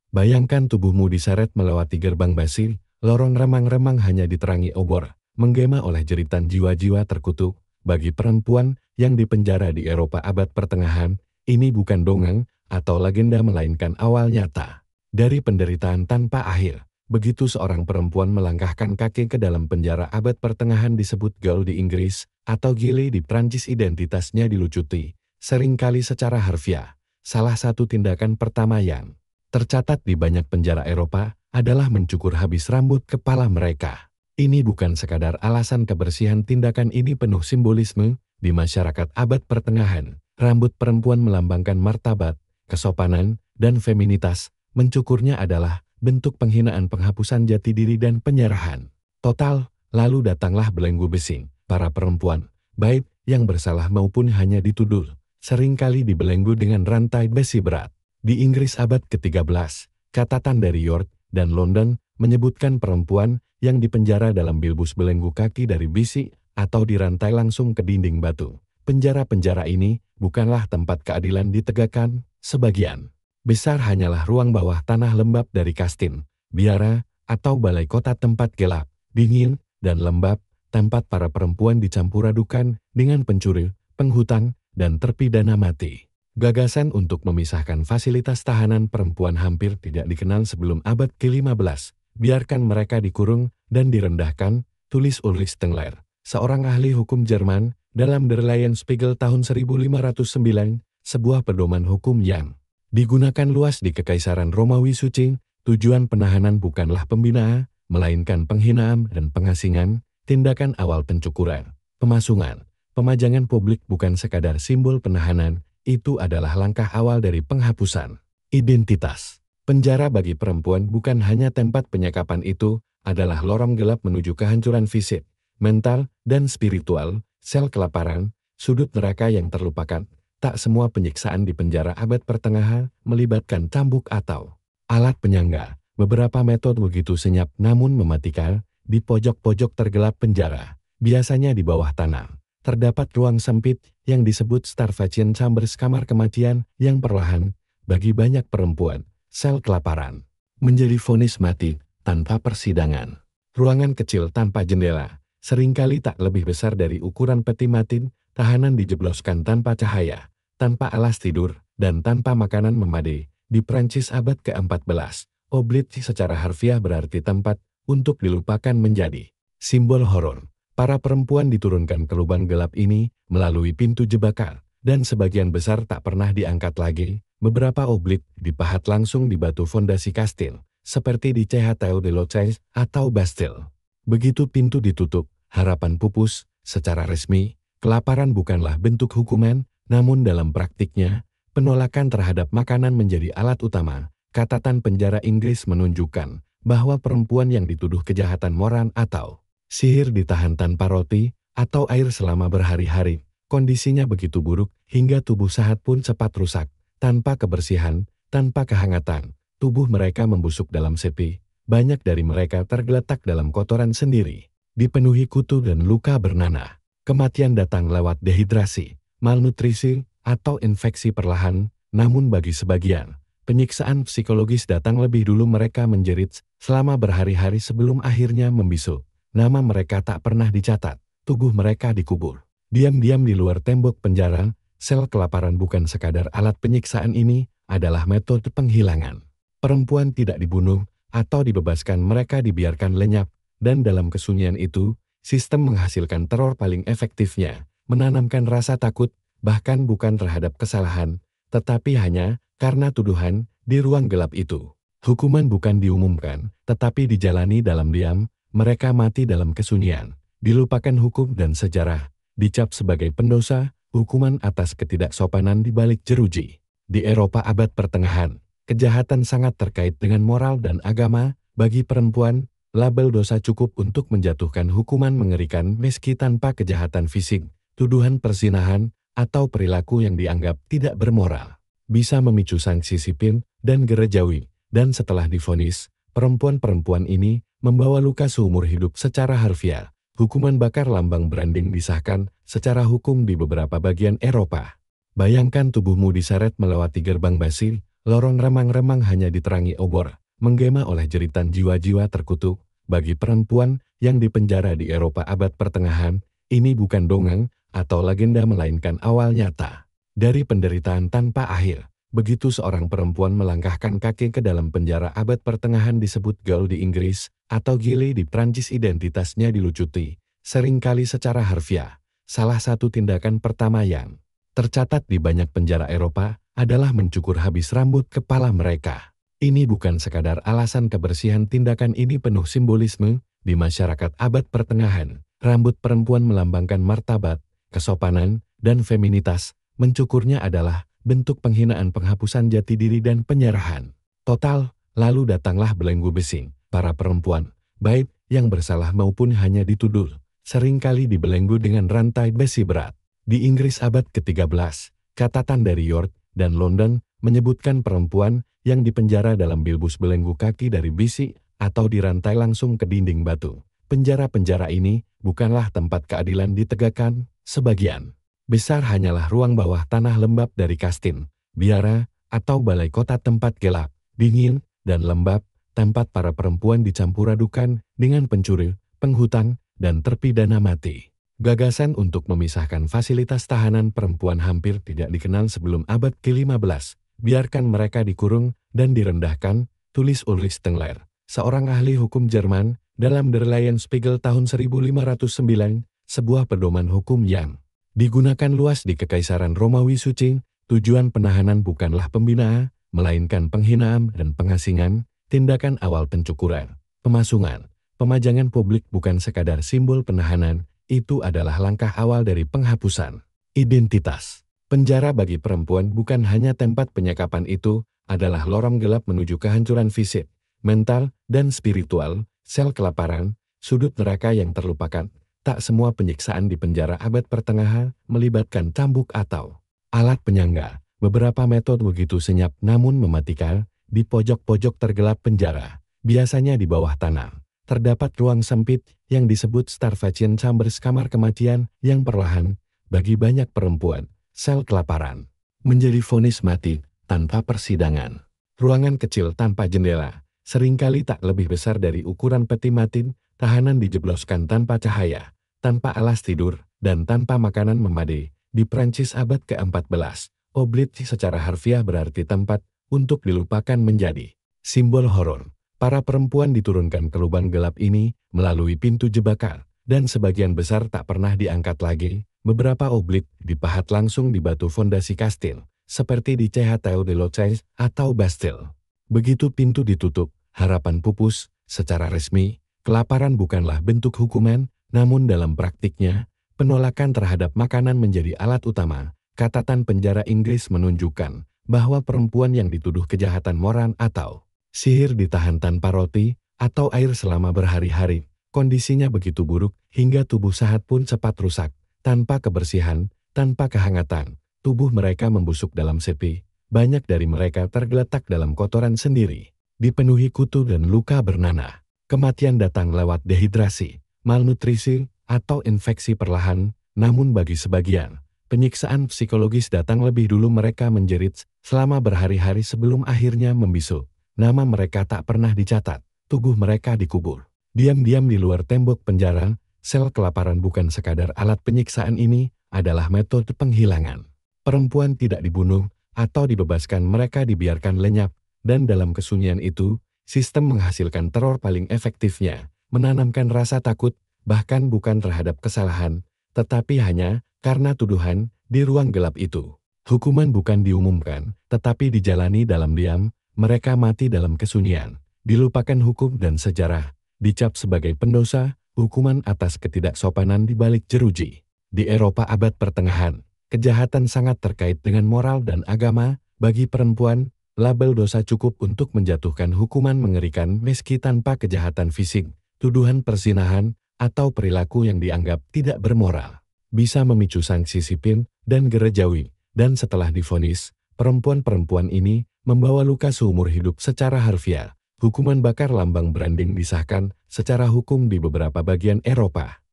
Bayangkan tubuhmu diseret melewati gerbang basi, lorong remang-remang hanya diterangi obor, menggema oleh jeritan jiwa-jiwa terkutuk. Bagi perempuan yang dipenjara di Eropa abad pertengahan, ini bukan dongeng atau legenda melainkan awal nyata dari penderitaan tanpa akhir. Begitu seorang perempuan melangkahkan kaki ke dalam penjara abad pertengahan disebut gaul di Inggris, atau gili di Prancis, identitasnya dilucuti, seringkali secara harfiah. Salah satu tindakan pertama yang tercatat di banyak penjara Eropa adalah mencukur habis rambut kepala mereka. Ini bukan sekadar alasan kebersihan, tindakan ini penuh simbolisme. Di masyarakat abad pertengahan, rambut perempuan melambangkan martabat, kesopanan, dan feminitas. Mencukurnya adalah bentuk penghinaan, penghapusan jati diri, dan penyerahan total. Lalu datanglah belenggu besi. Para perempuan, baik yang bersalah maupun hanya dituduh, seringkali dibelenggu dengan rantai besi berat. Di Inggris abad ke-13, catatan dari York dan London menyebutkan perempuan yang dipenjara dalam bilbus belenggu kaki dari besi atau dirantai langsung ke dinding batu. Penjara-penjara ini bukanlah tempat keadilan ditegakkan, sebagian besar hanyalah ruang bawah tanah lembab dari Kastin, biara, atau balai kota, tempat gelap, dingin, dan lembab, tempat para perempuan dicampur adukan dengan pencuri, penghutang, dan terpidana mati. Gagasan untuk memisahkan fasilitas tahanan perempuan hampir tidak dikenal sebelum abad ke-15. Biarkan mereka dikurung dan direndahkan, tulis Ulrich Stengler, seorang ahli hukum Jerman, dalam Der Spiegel tahun 1509, sebuah pedoman hukum yang digunakan luas di Kekaisaran Romawi Suci. Tujuan penahanan bukanlah pembinaan, melainkan penghinaan dan pengasingan. Tindakan awal pencukuran, pemasungan, pemajangan publik bukan sekadar simbol penahanan, itu adalah langkah awal dari penghapusan identitas. Penjara bagi perempuan bukan hanya tempat penyekapan, itu adalah lorong gelap menuju kehancuran fisik, mental, dan spiritual, sel kelaparan, sudut neraka yang terlupakan. Tak semua penyiksaan di penjara abad pertengahan melibatkan cambuk atau alat penyangga. Beberapa metode begitu senyap namun mematikan. Di pojok-pojok tergelap penjara, biasanya di bawah tanah, terdapat ruang sempit yang disebut starvation chambers, kamar kematian yang perlahan, bagi banyak perempuan, sel kelaparan, menjadi vonis mati tanpa persidangan. Ruangan kecil tanpa jendela, seringkali tak lebih besar dari ukuran peti mati, tahanan dijebloskan tanpa cahaya, tanpa alas tidur, dan tanpa makanan memadai. Di Prancis abad ke-14, oblit secara harfiah berarti tempat untuk dilupakan, menjadi simbol horor. Para perempuan diturunkan ke lubang gelap ini melalui pintu jebakan, dan sebagian besar tak pernah diangkat lagi. Beberapa oblit dipahat langsung di batu fondasi kastil, seperti di Château de Loches atau Bastille. Begitu pintu ditutup, harapan pupus. Secara resmi, kelaparan bukanlah bentuk hukuman, namun dalam praktiknya, penolakan terhadap makanan menjadi alat utama. Catatan penjara Inggris menunjukkan bahwa perempuan yang dituduh kejahatan moral atau sihir ditahan tanpa roti atau air selama berhari-hari. Kondisinya begitu buruk hingga tubuh sehat pun cepat rusak. Tanpa kebersihan, tanpa kehangatan, tubuh mereka membusuk dalam sepi. Banyak dari mereka tergeletak dalam kotoran sendiri, dipenuhi kutu dan luka bernanah. Kematian datang lewat dehidrasi, malnutrisi, atau infeksi perlahan. Namun bagi sebagian, penyiksaan psikologis datang lebih dulu. Mereka menjerit selama berhari-hari sebelum akhirnya membusuk. Nama mereka tak pernah dicatat, tubuh mereka dikubur diam-diam di luar tembok penjara. Sel kelaparan bukan sekadar alat penyiksaan, ini adalah metode penghilangan. Perempuan tidak dibunuh atau dibebaskan, mereka dibiarkan lenyap, dan dalam kesunyian itu, sistem menghasilkan teror paling efektifnya, menanamkan rasa takut, bahkan bukan terhadap kesalahan, tetapi hanya karena tuduhan. Di ruang gelap itu, hukuman bukan diumumkan, tetapi dijalani dalam diam. Mereka mati dalam kesunyian, dilupakan hukum dan sejarah, dicap sebagai pendosa, hukuman atas ketidaksopanan di balik jeruji. Di Eropa abad pertengahan, kejahatan sangat terkait dengan moral dan agama. Bagi perempuan, label dosa cukup untuk menjatuhkan hukuman mengerikan meski tanpa kejahatan fisik. Tuduhan perzinahan atau perilaku yang dianggap tidak bermoral bisa memicu sanksi sipil dan gerejawi, dan setelah divonis, perempuan-perempuan ini membawa luka seumur hidup secara harfiah. Hukuman bakar lambang branding disahkan secara hukum di beberapa bagian Eropa. Bayangkan tubuhmu diseret melewati gerbang basi, lorong remang-remang hanya diterangi obor, menggema oleh jeritan jiwa-jiwa terkutuk. Bagi perempuan yang dipenjara di Eropa abad pertengahan, ini bukan dongeng atau legenda melainkan awal nyata dari penderitaan tanpa akhir. Begitu seorang perempuan melangkahkan kaki ke dalam penjara abad pertengahan disebut gaul di Inggris atau gile di Prancis, identitasnya dilucuti, seringkali secara harfiah. Salah satu tindakan pertama yang tercatat di banyak penjara Eropa adalah mencukur habis rambut kepala mereka. Ini bukan sekadar alasan kebersihan, tindakan ini penuh simbolisme. Di masyarakat abad pertengahan, rambut perempuan melambangkan martabat, kesopanan, dan feminitas. Mencukurnya adalah bentuk penghinaan, penghapusan jati diri, dan penyerahan total. Lalu datanglah belenggu besi. Para perempuan, baik yang bersalah maupun hanya dituduh, seringkali dibelenggu dengan rantai besi berat. Di Inggris abad ke-13, catatan dari York dan London menyebutkan perempuan yang dipenjara dalam bilbus belenggu kaki dari besi atau dirantai langsung ke dinding batu. Penjara-penjara ini bukanlah tempat keadilan ditegakkan, sebagian besar hanyalah ruang bawah tanah lembab dari kastin, biara, atau balai kota, tempat gelap, dingin, dan lembab, tempat para perempuan dicampur adukan dengan pencuri, penghutan, dan terpidana mati. Gagasan untuk memisahkan fasilitas tahanan perempuan hampir tidak dikenal sebelum abad ke-15. Biarkan mereka dikurung dan direndahkan, tulis Ulrich Stengler, seorang ahli hukum Jerman, dalam Der Spiegel tahun 1509, sebuah pedoman hukum yang digunakan luas di Kekaisaran Romawi Suci. Tujuan penahanan bukanlah pembinaan, melainkan penghinaan dan pengasingan. Tindakan awal pencukuran, pemasungan, pemajangan publik bukan sekadar simbol penahanan, itu adalah langkah awal dari penghapusan identitas. Penjara bagi perempuan bukan hanya tempat penyekapan, itu adalah lorong gelap menuju kehancuran fisik, mental, dan spiritual, sel kelaparan, sudut neraka yang terlupakan. Tak semua penyiksaan di penjara abad pertengahan melibatkan cambuk atau alat penyangga. Beberapa metode begitu senyap namun mematikan. Di pojok-pojok tergelap penjara, biasanya di bawah tanah, terdapat ruang sempit yang disebut starvation chambers, kamar kematian yang perlahan, bagi banyak perempuan, sel kelaparan, menjadi vonis mati tanpa persidangan. Ruangan kecil tanpa jendela, seringkali tak lebih besar dari ukuran peti mati, tahanan dijebloskan tanpa cahaya, tanpa alas tidur, dan tanpa makanan memadai. Di Prancis abad ke-14, oblit secara harfiah berarti tempat untuk dilupakan, menjadi simbol horor. Para perempuan diturunkan ke lubang gelap ini melalui pintu jebakan, dan sebagian besar tak pernah diangkat lagi. Beberapa oblit dipahat langsung di batu fondasi kastil, seperti di Château de Loches atau Bastille. Begitu pintu ditutup, harapan pupus. Secara resmi, kelaparan bukanlah bentuk hukuman, namun dalam praktiknya, penolakan terhadap makanan menjadi alat utama. Catatan penjara Inggris menunjukkan bahwa perempuan yang dituduh kejahatan moral atau sihir ditahan tanpa roti atau air selama berhari-hari. Kondisinya begitu buruk hingga tubuh sahat pun cepat rusak. Tanpa kebersihan, tanpa kehangatan, tubuh mereka membusuk dalam sepi. Banyak dari mereka tergeletak dalam kotoran sendiri, dipenuhi kutu dan luka bernanah. Kematian datang lewat dehidrasi, malnutrisi, atau infeksi perlahan. Namun bagi sebagian, penyiksaan psikologis datang lebih dulu. Mereka menjerit selama berhari-hari sebelum akhirnya membisu. Nama mereka tak pernah dicatat, tubuh mereka dikubur diam-diam di luar tembok penjara. Sel kelaparan bukan sekadar alat penyiksaan, ini adalah metode penghilangan. Perempuan tidak dibunuh atau dibebaskan, mereka dibiarkan lenyap, dan dalam kesunyian itu, sistem menghasilkan teror paling efektifnya, menanamkan rasa takut, bahkan bukan terhadap kesalahan, tetapi hanya karena tuduhan. Di ruang gelap itu, hukuman bukan diumumkan, tetapi dijalani dalam diam. Mereka mati dalam kesunyian, dilupakan hukum dan sejarah, dicap sebagai pendosa. Hukuman atas ketidaksopanan di balik jeruji. Di Eropa abad pertengahan, kejahatan sangat terkait dengan moral dan agama. Bagi perempuan, label dosa cukup untuk menjatuhkan hukuman mengerikan meski tanpa kejahatan fisik. Tuduhan perzinahan atau perilaku yang dianggap tidak bermoral bisa memicu sanksi sipil dan gerejawi. Dan setelah divonis, perempuan-perempuan ini membawa luka seumur hidup secara harfiah. Hukuman bakar lambang branding disahkan secara hukum di beberapa bagian Eropa.